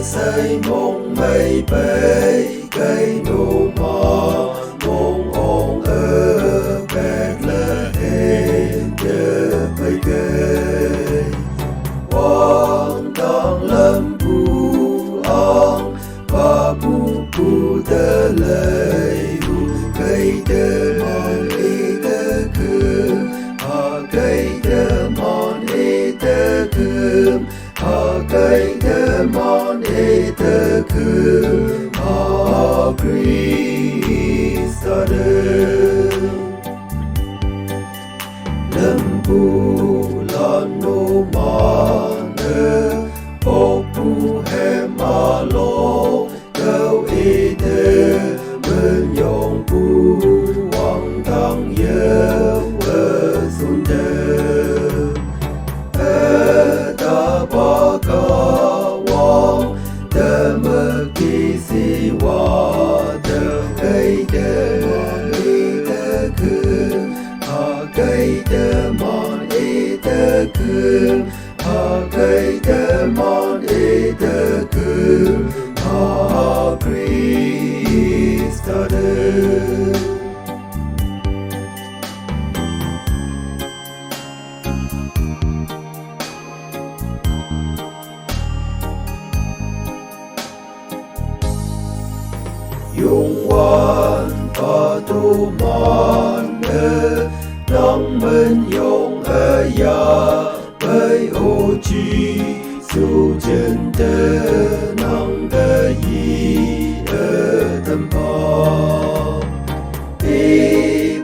xây mong mây bay cây nụ mò mong ong ở Bethlehem giờ bay cây quang đang lâm bu ong và bu tơ lầy cây tơ mòn y tơ khương cây tơ mòn y tơ khương cây tơ mòn y tơ khương Christ lembu lanu mana opu hemalo kau ide menyong pu wang tang ye sunda ta ba ka wang ta me ki si wa ta kai de ide ku cây tơ mòn y tơ khương cây tơ mòn y tơ khương Christ dùng quan và tu mòn nong men yong ya bai o chi su chen de nong de yi tâm pa ti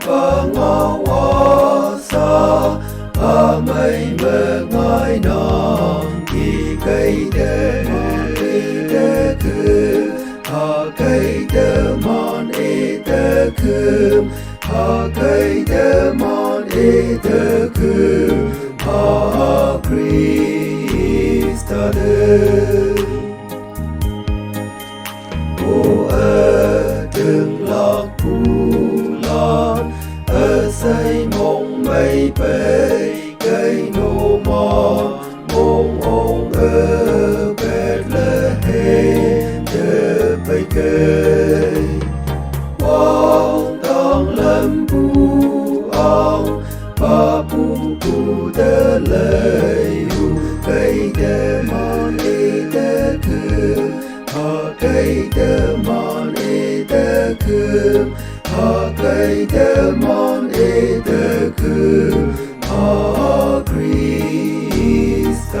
ba ngo wa sa a mai me ngai nong ki kai de ku cây tơ mòn e tơ khương cây tơ mòn e tơ khương Christ ô đừng lạc phù lan xây mong mây bay cây nô mòn mong ong Bethlehem giờ bay cây quang đang lâm bu ong và bu tơ lầy cây tơ mòn y tơ khương cây tơ mòn y tơ khương cây tơ mòn y tơ khương Christ